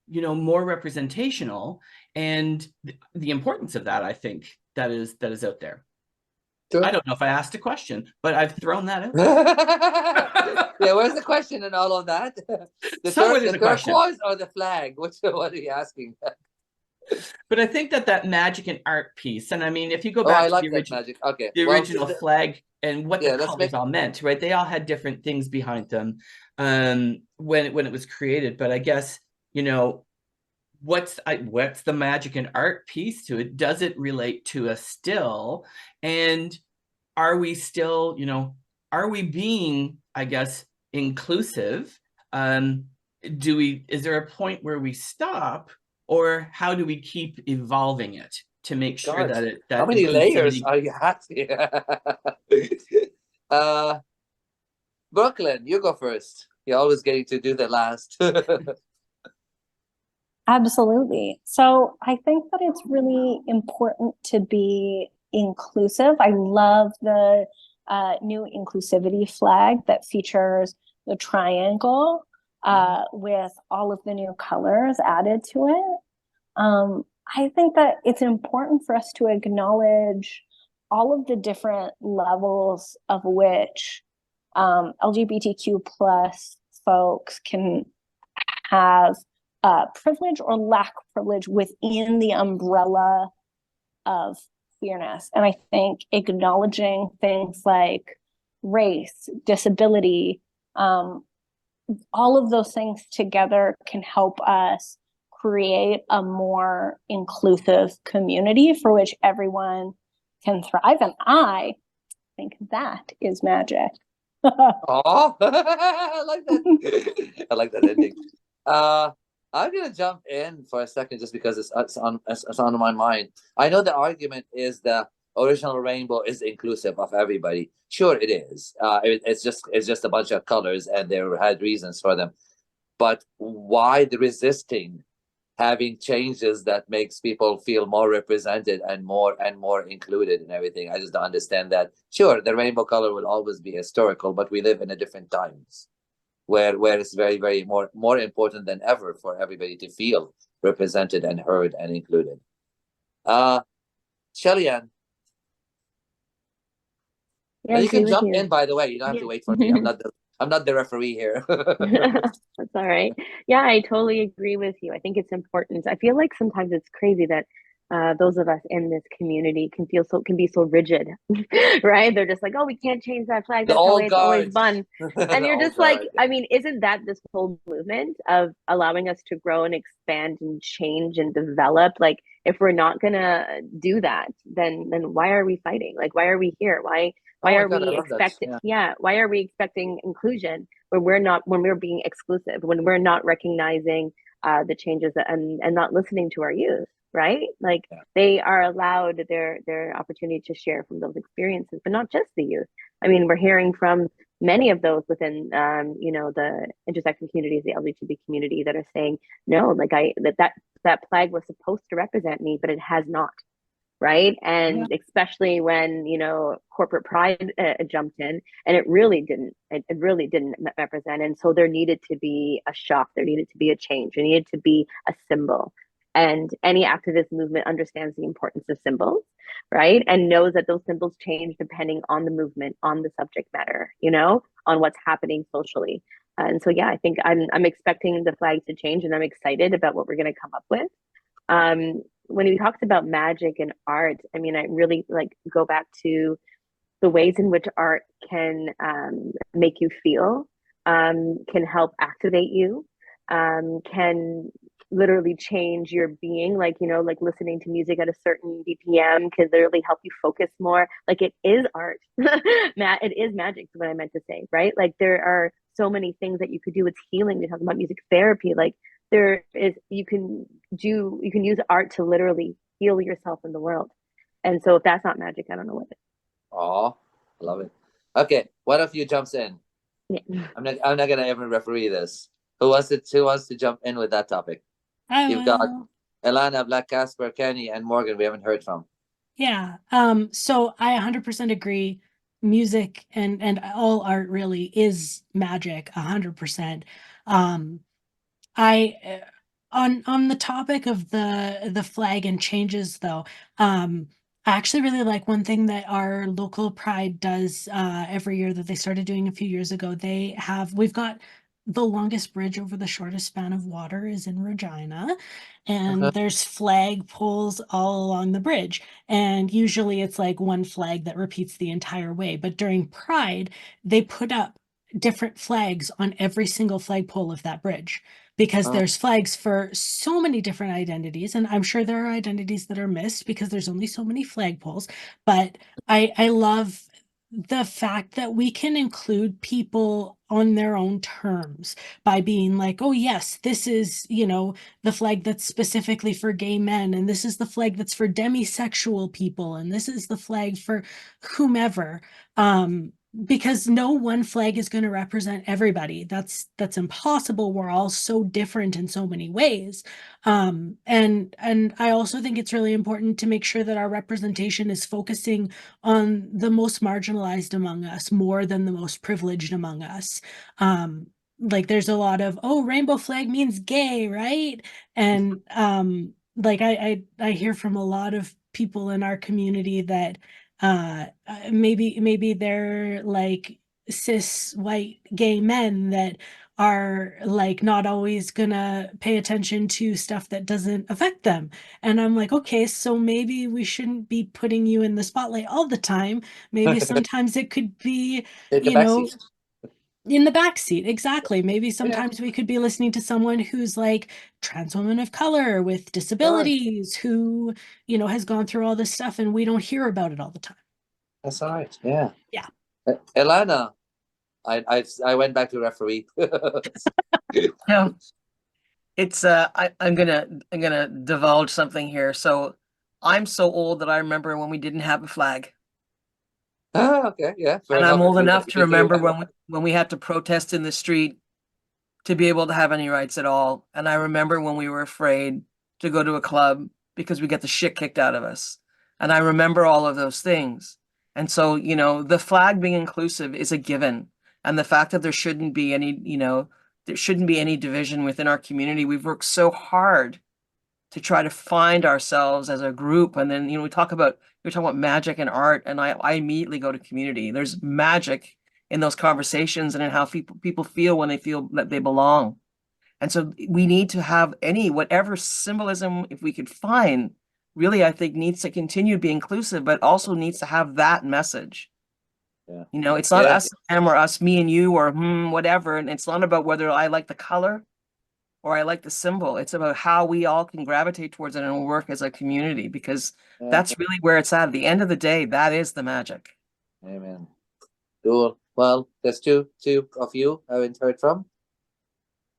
more representational, and the importance of that, I think, that is out there. Sure. I don't know if I asked a question, but I've thrown that out. Yeah, where's the question in all of that? The turquoise or the flag? What are you asking? But I think that magic and art piece, and I mean, if you go back to the original, the original flag and what the colors all meant, right? They all had different things behind them when it was created. But I guess, what's the magic and art piece to it? Does it relate to us still? And are we still, are we being, I guess, inclusive? Is there a point where we stop? Or how do we keep evolving it to make sure that how many layers are you asking? Brooklyn, you go first. You're always getting to do the last. Absolutely. So I think that it's really important to be inclusive. I love the new inclusivity flag that features the triangle with all of the new colors added to it. I think that it's important for us to acknowledge all of the different levels of which LGBTQ plus folks can have privilege or lack privilege within the umbrella of queerness. And I think acknowledging things like race, disability, all of those things together can help us create a more inclusive community for which everyone can thrive. And I think that is magic. Oh, I like that. I like that ending. I'm gonna jump in for a second just because it's on my mind. I know the argument is the original rainbow is inclusive of everybody. Sure, it is. It's just a bunch of colors, and there had reasons for them. But why the resisting having changes that makes people feel more represented and more included in everything? I just don't understand that. Sure, the rainbow color will always be historical, but we live in a different times where it's very, very more important than ever for everybody to feel represented and heard and included. Shelly-Ann, Yeah, I you can agree with jump you. in, by the way. You don't have to wait for me. I'm not the referee here. That's all right. Yeah, I totally agree with you. I think it's important. I feel like sometimes it's crazy that those of us in this community can be so rigid, right? They're just like, oh, we can't change that flag. The That's the way old it's always guard. been. The And you're old just like, guard. I mean, isn't that this whole movement of allowing us to grow and expand and change and develop? Like, if we're not gonna do that, then why are we fighting? Like, why are we here? Why Oh my are God, I we love that. expecting? Yeah. Yeah, why are we expecting inclusion when we're being exclusive, when we're not recognizing the changes and not listening to our youth, right? Like, Yeah. they are allowed their opportunity to share from those experiences, but not just the youth. I mean, we're hearing from many of those within the intersection communities, the LGBT community, that are saying, no, like that flag was supposed to represent me, but it has not. Right. And especially when, corporate pride jumped in, and it really didn't represent. And so there needed to be a shock. There needed to be a change. There needed to be a symbol. And any activist movement understands the importance of symbols, right? And knows that those symbols change depending on the movement, on the subject matter, on what's happening socially. And so, yeah, I think I'm expecting the flag to change, and I'm excited about what we're going to come up with. When he talks about magic and art, I mean, I really go back to the ways in which art can make you feel, can help activate you, can literally change your being. Like listening to music at a certain BPM can literally help you focus more. Like, it is art. It is magic, is what I meant to say, right? Like, there are so many things that you could do. It's healing. We talk about music therapy. Like, you can use art to literally heal yourself in the world. And so if that's not magic, I don't know what is. Oh, I love it. Okay, one of you jumps in. Yeah. I'm not gonna ever referee this. Who wants to jump in with that topic? You've got Ilana, Black Casper, Kenny, and Morgan we haven't heard from. Yeah. So I 100% agree. Music and all art really is magic, 100%. I on the topic of the flag and changes though, I actually really like one thing that our local pride does every year that they started doing a few years ago. We've got the longest bridge over the shortest span of water is in Regina, and there's flag poles all along the bridge. And usually it's like one flag that repeats the entire way. But during Pride, they put up different flags on every single flagpole of that bridge, because there's flags for so many different identities. And I'm sure there are identities that are missed because there's only so many flagpoles. But I love the fact that we can include people on their own terms by being like, oh yes, this is, the flag that's specifically for gay men, and this is the flag that's for demisexual people, and this is the flag for whomever. Because no one flag is going to represent everybody. That's impossible. We're all so different in so many ways. And I also think it's really important to make sure that our representation is focusing on the most marginalized among us more than the most privileged among us. Like, there's a lot of, oh, rainbow flag means gay, right? And like I hear from a lot of people in our community that maybe they're like cis white gay men that are like not always gonna pay attention to stuff that doesn't affect them. And I'm like, okay, so maybe we shouldn't be putting you in the spotlight all the time. Maybe sometimes it could be, Take the you back know, seat. in the back seat. Exactly. Maybe Yeah. sometimes we could be listening to someone who's like trans woman of color with Right. disabilities who, you know, has gone through all this stuff and we don't hear about it all the time. That's all right. Yeah. Yeah. Elana, I went back to referee. No, it's I'm gonna divulge something here. So I'm so old that I remember when we didn't have a flag. Okay, yeah, fair And enough. I'm old Me enough too. to remember when we had to protest in the street to be able to have any rights at all. And I remember when we were afraid to go to a club because we get the shit kicked out of us. And I remember all of those things. And so, you know, the flag being inclusive is a given. And the fact that there shouldn't be any, you know, there shouldn't be any division within our community. We've worked so hard to try to find ourselves as a group. And then, you know, we're talking about magic and art, and I immediately go to community. There's magic in those conversations and in how people feel when they feel that they belong. And so we need to have whatever symbolism, if we could find, really, I think needs to continue to be inclusive, but also needs to have that message. Yeah. You know, it's not Yeah. us, them, or us, me and you, or whatever. And it's not about whether I like the color or I like the symbol. It's about how we all can gravitate towards it and work as a community, because that's really where it's at. At the end of the day, that is the magic. Amen. Cool. Well, there's two of you I haven't heard from.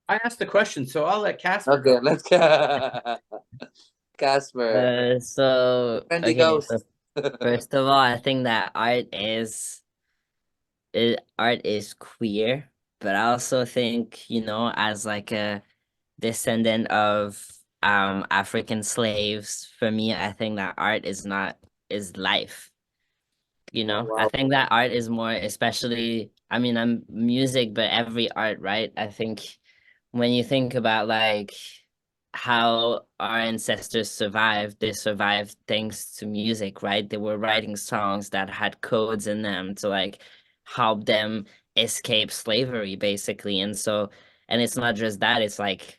I asked the question, so I'll let Casper Okay, go. let's go. Casper. So Friendly okay, ghost. so first of all, I think that art is queer, but I also think, you know, as like a descendant of African slaves, for me, I think that art is life. You know, I Wow. think that art is more, especially, I mean, I'm music, but every art, right? I think when you think about like how our ancestors survived, they survived thanks to music, right? They were writing songs that had codes in them to like help them escape slavery, basically. And it's not just that, it's like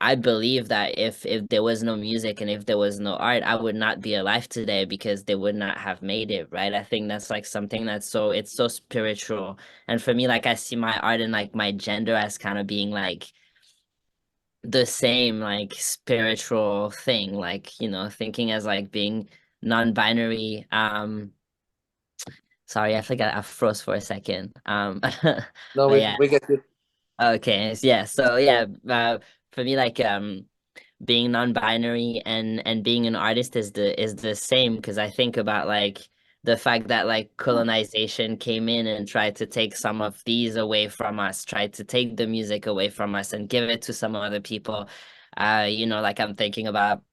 I believe that if there was no music and if there was no art, I would not be alive today because they would not have made it, right? I think that's like something it's so spiritual. And for me, like I see my art and like my gender as kind of being like the same like spiritual thing, like, you know, thinking as like being non-binary. Sorry, I forgot I froze for a second. No, But yeah, we get you. okay, yeah. So yeah, for me, like being non-binary and being an artist is the same, because I think about like the fact that like colonization came in and tried to take some of these away from us, tried to take the music away from us and give it to some other people. You know, like I'm thinking about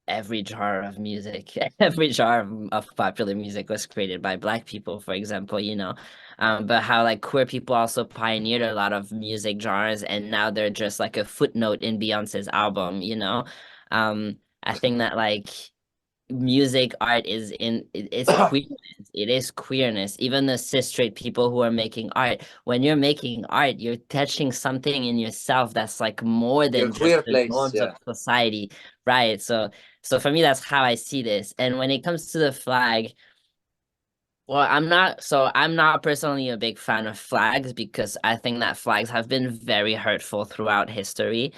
every genre of music, every genre of popular music was created by Black people, for example, you know. But how like queer people also pioneered a lot of music genres, and now they're just like a footnote in Beyonce's album, you know. I think that like music art it's queerness. It is queerness. Even the cis straight people who are making art, when you're making art, you're touching something in yourself that's like more Your than just queer the place, norms of yeah. society, right? So for me, that's how I see this. And when it comes to the flag, well, I'm not personally a big fan of flags because I think that flags have been very hurtful throughout history.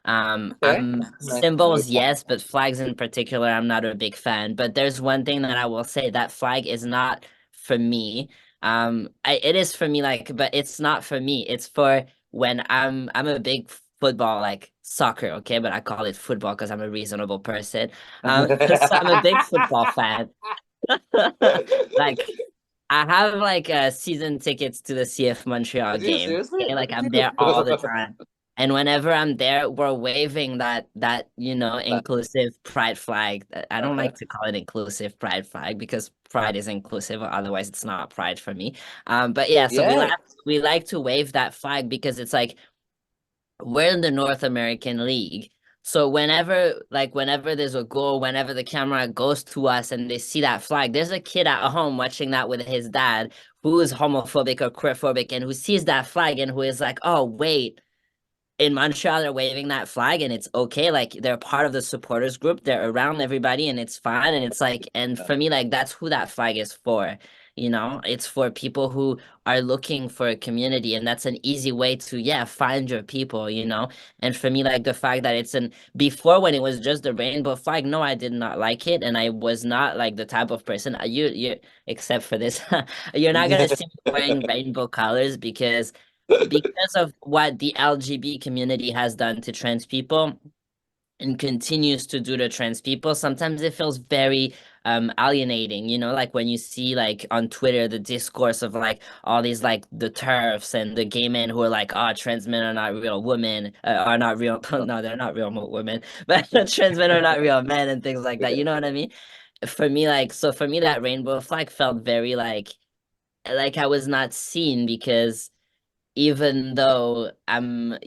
Okay. Nice. Symbols, yes, but flags in particular, I'm not a big fan. But there's one thing that I will say, that flag is not for me. It is for me, like, but it's not for me. It's for when I'm a big football, like soccer, okay, but I call it football because I'm a reasonable person. So I'm a big football fan. Like I have like season tickets to the CF Montreal Are you game. seriously? Okay, Look like at I'm you. there all the time. And whenever I'm there, we're waving that, you know, inclusive pride flag. I don't like to call it inclusive pride flag because pride is inclusive, otherwise it's not pride for me. But yeah, so Yeah. we like to wave that flag because it's like we're in the North American League. So whenever there's a goal, whenever the camera goes to us and they see that flag, there's a kid at home watching that with his dad who is homophobic or queerphobic and who sees that flag and who is like, oh, wait, in Montreal, they're waving that flag and it's okay. Like they're part of the supporters group. They're around everybody and it's fine. And it's like, and for me, like that's who that flag is for. You know, it's for people who are looking for a community, and that's an easy way to, yeah, find your people, you know. And for me, like the fact that it's an before when it was just the rainbow flag, no, I did not like it, and I was not like the type of person you except for this, you're not gonna see me wearing rainbow colors because of what the LGBT community has done to trans people and continues to do to trans people. Sometimes it feels very alienating, you know, like when you see like on Twitter the discourse of like all these like the TERFs and the gay men who are like, oh, trans men are not real women, are not real no, they're not real women, but trans men are not real men and things like that. You know what I mean? For me, like so for me that rainbow flag felt very like I was not seen because even though I'm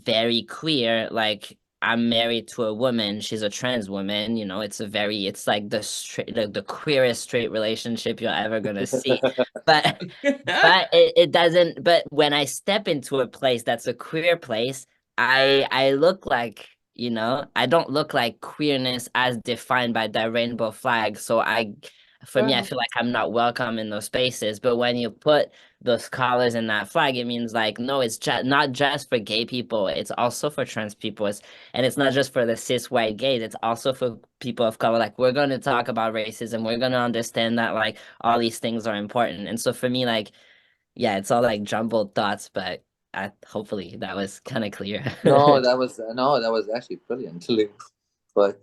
very queer, like I'm married to a woman, she's a trans woman, you know, it's like the queerest straight relationship you're ever gonna see. But it doesn't, but when I step into a place that's a queer place, I look like, you know, I don't look like queerness as defined by the rainbow flag. So for me, I feel like I'm not welcome in those spaces. But when you put those colors in that flag, it means like, no, it's just not just for gay people, it's also for trans people. And it's not just for the cis white gays, it's also for people of color. Like we're going to talk about racism. We're going to understand that like all these things are important. And so for me, like, yeah, it's all like jumbled thoughts, but hopefully that was kind of clear. No, that was actually brilliant. But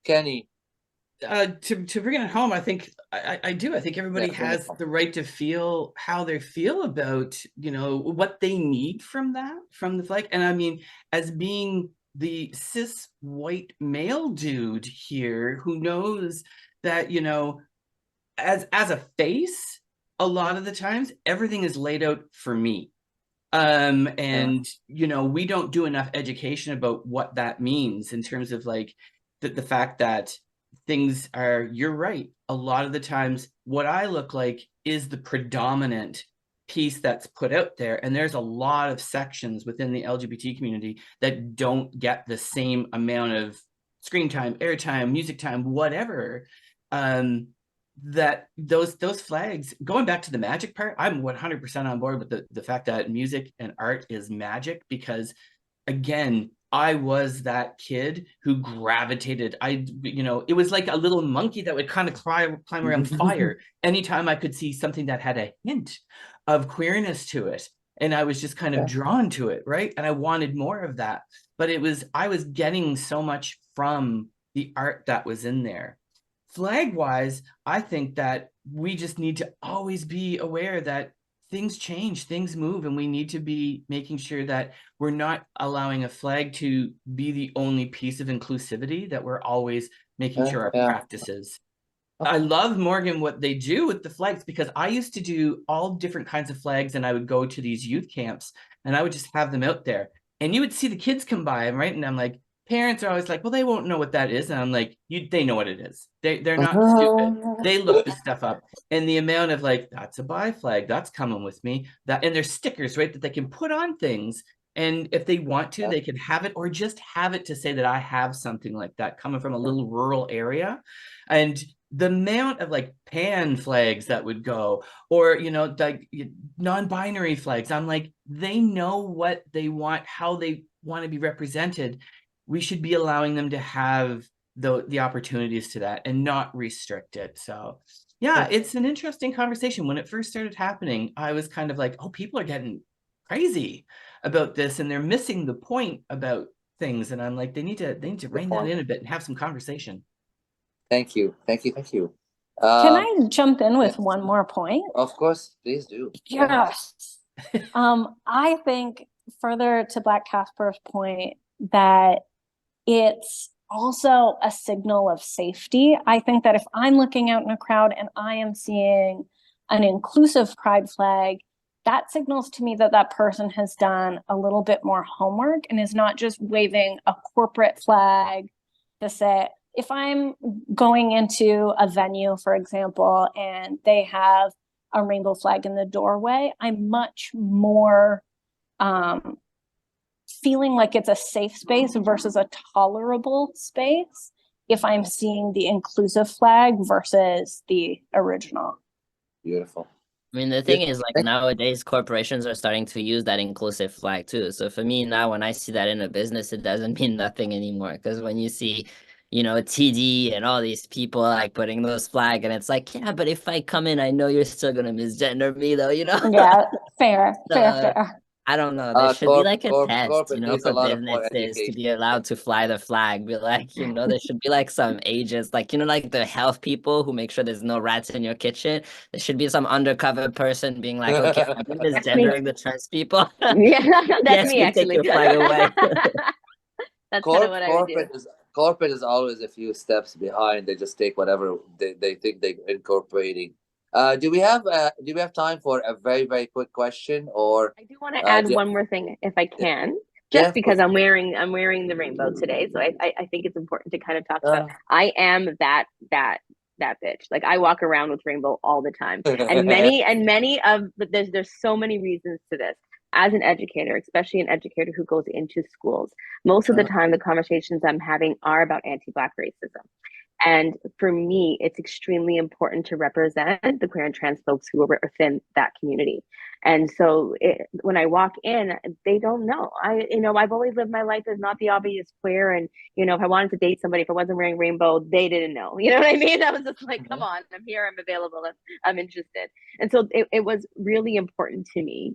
Kenny, to bring it home, I think I do. I think everybody yeah, bring it has home. the right to feel how they feel about, you know, what they need from the flag. And I mean, as being the cis white male dude here who knows that, you know, as a face, a lot of the times everything is laid out for me. And you know, we don't do enough education about what that means in terms of like the fact that things are, you're right, a lot of the times what I look like is the predominant piece that's put out there, and there's a lot of sections within the LGBT community that don't get the same amount of screen time, airtime, music time, whatever. That those flags, going back to the magic part, I'm 100% on board with the fact that music and art is magic, because again, I was that kid who gravitated. You know, it was like a little monkey that would kind of climb around fire anytime I could see something that had a hint of queerness to it. And I was just kind of drawn to it, right? And I wanted more of that. But I was getting so much from the art that was in there. Flag wise, I think that we just need to always be aware that things change, things move, and we need to be making sure that we're not allowing a flag to be the only piece of inclusivity, that we're always making sure our practices. I love, Morgan, what they do with the flags, because I used to do all different kinds of flags, and I would go to these youth camps and I would just have them out there, and you would see the kids come by, right? And I'm like, parents are always like, well, they won't know what that is. And I'm like, they know what it is. They're not stupid. They look this stuff up. And the amount of like, that's a bi flag, that's coming with me. And there's stickers, right, that they can put on things. And if they want to, they can have it, or just have it to say that I have something like that coming from a little rural area. And the amount of like pan flags that would go, or, you know, like non-binary flags, I'm like, they know what they want, how they want to be represented. We should be allowing them to have the opportunities to that and not restrict it. So yeah, it's an interesting conversation. When it first started happening, I was kind of like, oh, people are getting crazy about this and they're missing the point about things. And I'm like, they need to rein that in a bit and have some conversation. Thank you. Can I jump in with one more point? Of course, please do. Yes. I think, further to Black Casper's point, that it's also a signal of safety. I think that if I'm looking out in a crowd and I am seeing an inclusive pride flag that signals to me that that person has done a little bit more homework and is not just waving a corporate flag to say, if I'm going into a venue, for example, and they have a rainbow flag in the doorway, I'm much more feeling like it's a safe space versus a tolerable space if I'm seeing the inclusive flag versus the original. Beautiful. I mean, the thing is, like, nowadays corporations are starting to use that inclusive flag too. So for me now, when I see that in a business, it doesn't mean nothing anymore. Because when you see, TD and all these people like putting those flag, and it's like, yeah, but if I come in, I know you're still gonna misgender me, though. Yeah, fair. I don't know. There should be like a test, corporate needs a for lot of more businesses to education. be allowed to fly the flag. Be like, there should be like some ages, like, like the health people who make sure there's no rats in your kitchen. There should be some undercover person being like, okay, are you misgendering the trans people? Yeah, that's Yes, me we take actually. your flag away. That's kind of what I would do. Corporate is always a few steps behind. They just take whatever they think they're incorporating. Do we have time for a very, very quick question, or I do want to add one more thing if I can, just because I'm wearing the rainbow today. So I think it's important to kind of talk about, I am that bitch. Like, I walk around with rainbow all the time. And many of, but there's so many reasons to this. As an educator, especially an educator who goes into schools, most of the time the conversations I'm having are about anti-Black racism. And for me, it's extremely important to represent the queer and trans folks who are within that community. And so when I walk in, they don't know. I've always lived my life as not the obvious queer. And, if I wanted to date somebody, if I wasn't wearing rainbow, they didn't know. You know what I mean? I was just like, come on, I'm here, I'm available, I'm interested. And so it was really important to me,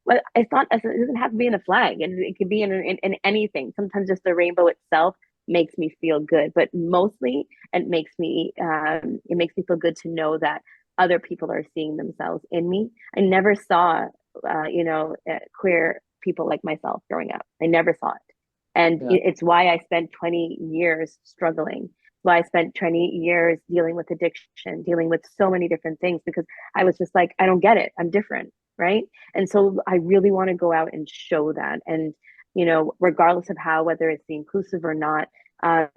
But it doesn't have to be in a flag, and it could be in anything. Sometimes just the rainbow itself makes me feel good, but mostly it makes me feel good to know that other people are seeing themselves in me. I never saw queer people like myself growing up. I never saw it. And it's why I spent 20 years struggling. It's why I spent 20 years dealing with addiction, dealing with so many different things, because I was just like, I don't get it, I'm different, right? And so I really want to go out and show that. And regardless of whether it's the inclusive or not, I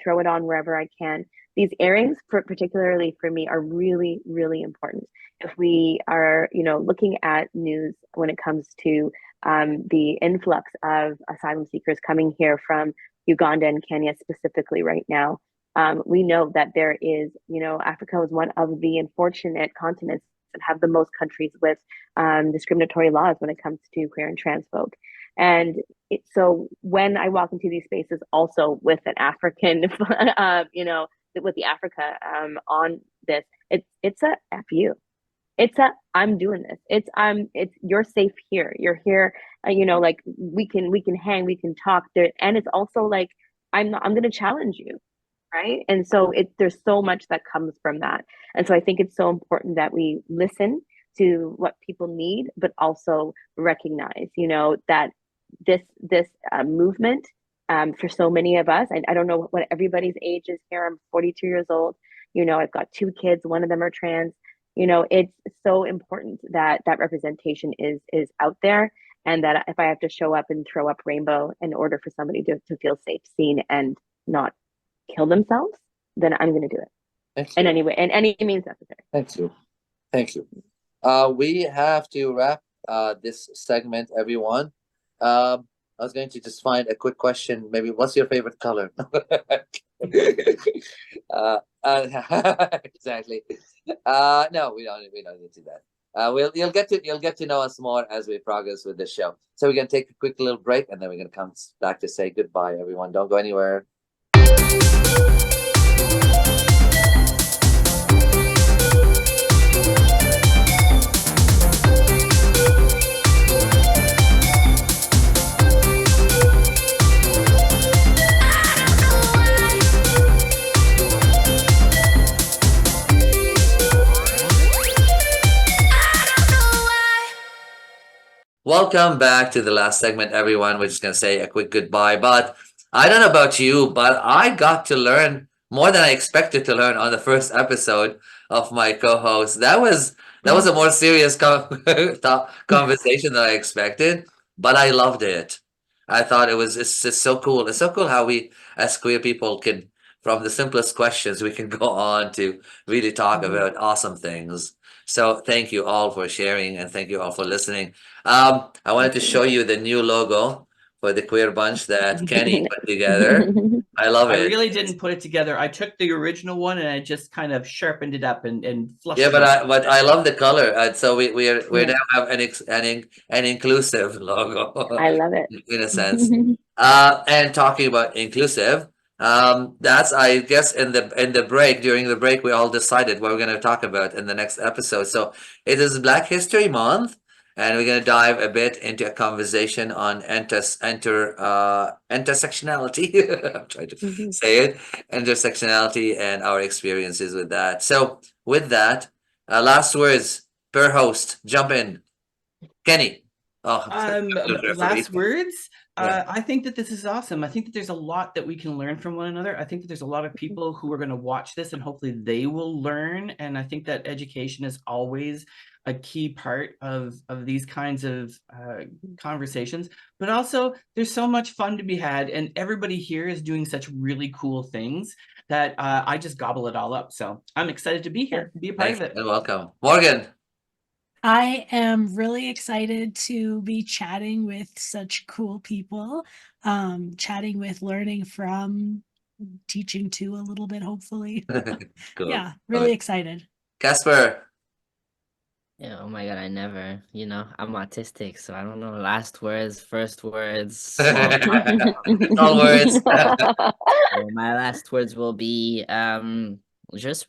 throw it on wherever I can. These earrings, particularly for me, are really, really important. If we are, looking at news when it comes to the influx of asylum seekers coming here from Uganda and Kenya specifically right now, we know that there is, Africa is one of the unfortunate continents that have the most countries with discriminatory laws when it comes to queer and trans folk. And so when I walk into these spaces also with an African, with the Africa on this, it's a F you. It's a, I'm doing this. It's you're safe here. You're here. Like we can hang, we can talk there. And it's also like, I'm going to challenge you. Right. And so there's so much that comes from that. And so I think it's so important that we listen to what people need, but also recognize, that this movement for so many of us, I don't know what everybody's age is here. I'm 42 years old. I've got 2 kids. One of them are trans. It's so important that that representation is out there, and that if I have to show up and throw up rainbow in order for somebody to feel safe, seen, and not kill themselves, then I'm going to do it in any way, in any means necessary. Thank you. We have to wrap this segment, everyone. I was going to just find a quick question. Maybe, what's your favorite color? Exactly. No, we don't need to do that. You'll get to know us more as we progress with the show. So we're gonna take a quick little break, and then we're gonna come back to say goodbye, everyone. Don't go anywhere. Welcome back to the last segment, everyone. We're just going to say a quick goodbye. But I don't know about you, but I got to learn more than I expected to learn on the first episode. of my co-host. That was a more serious conversation than I expected, but I loved it. I thought it's just so cool. It's so cool how we as queer people can, from the simplest questions, we can go on to really talk about awesome things. So thank you all for sharing and thank you all for listening. I wanted to show you the new logo for the Queer Bunch that Kenny put together. I love I it. really didn't put it together. I took the original one and I just kind of sharpened it up and fluffed Yeah, it up. but I love the color. And so we Yeah. now have an inclusive logo I love it. in a sense. And talking about inclusive, that's I guess in the break during the break we all decided what we're going to talk about in the next episode. So it is Black History Month, and we're going to dive a bit into a conversation on intersectionality. I'm trying to say it, intersectionality and our experiences with that. So with that, last words per host. Jump in, Kenny. Oh, Last words. Yeah. I think that this is awesome. I think that there's a lot that we can learn from one another. I think that there's a lot of people who are going to watch this and hopefully they will learn. And I think that education is always a key part of these kinds of conversations. But also, there's so much fun to be had, and everybody here is doing such really cool things that I just gobble it all up. So I'm excited to be here, be a part Thanks of it. and welcome, Morgan. I am really excited to be chatting with such cool people, chatting with, learning from, teaching to a little bit, hopefully. Cool. Yeah, really excited. Casper. Yeah, oh my God, I never, I'm autistic, so I don't know last words, first words. All words. So my last words will be just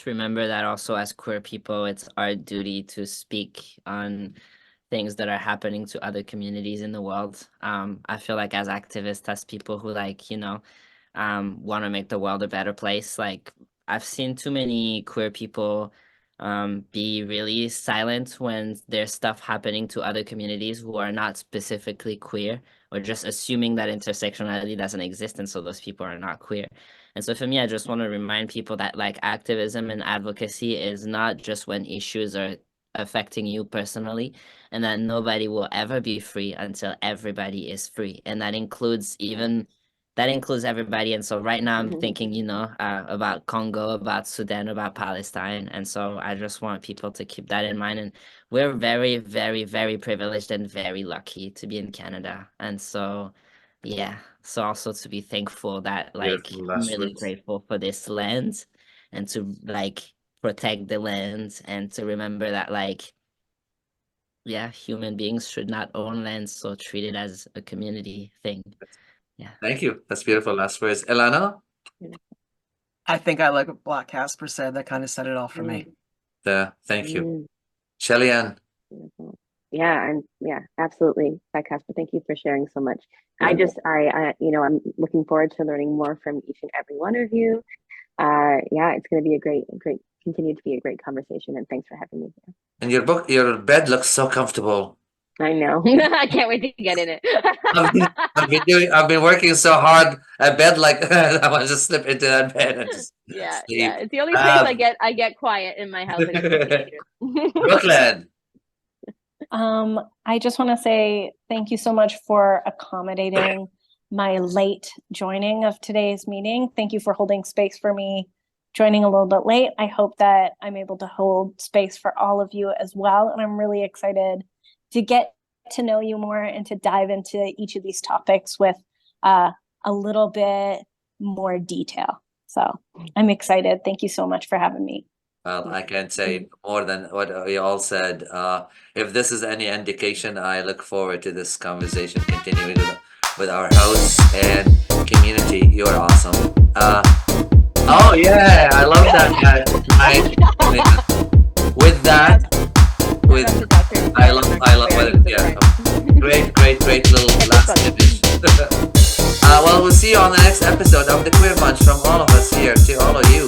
remember that also as queer people, it's our duty to speak on things that are happening to other communities in the world. I feel like as activists, as people who want to make the world a better place, like I've seen too many queer people be really silent when there's stuff happening to other communities who are not specifically queer, or just assuming that intersectionality doesn't exist and so those people are not queer. And so for me, I just want to remind people that like activism and advocacy is not just when issues are affecting you personally, and that nobody will ever be free until everybody is free. And that includes everybody. And so right now I'm thinking, about Congo, about Sudan, about Palestine. And so I just want people to keep that in mind. And we're very, very, very privileged and very lucky to be in Canada. And so, yeah. So also to be thankful that Beautiful I'm last really words. grateful for this land, and to protect the land, and to remember that human beings should not own land, so treat it as a community thing. Yeah. Thank you. That's beautiful last words. Elana? I think I like what Black Casper said. That kind of said it all for me. Thank you. Shelly-Ann? Yeah, and yeah, absolutely. Casper, thank you for sharing so much. Yeah. I'm looking forward to learning more from each and every one of you. It's going to be continue to be a great conversation, and thanks for having me here. And your bed looks so comfortable. I know. I can't wait to get in it. I've been working so hard at bed, I want to just slip into that bed and just sleep. Yeah. It's the only place I get quiet in my house. Brooklyn. I just want to say thank you so much for accommodating my late joining of today's meeting. Thank you for holding space for me, joining a little bit late. I hope that I'm able to hold space for all of you as well. And I'm really excited to get to know you more and to dive into each of these topics with a little bit more detail. So I'm excited. Thank you so much for having me. Well, I can't say more than what you all said. If this is any indication, I look forward to this conversation continuing with our hosts and community. You are awesome. Oh yeah, I love that guy. With that, I love what great little last image. Well, we'll see you on the next episode of the Queer Bunch from all of us here to all of you.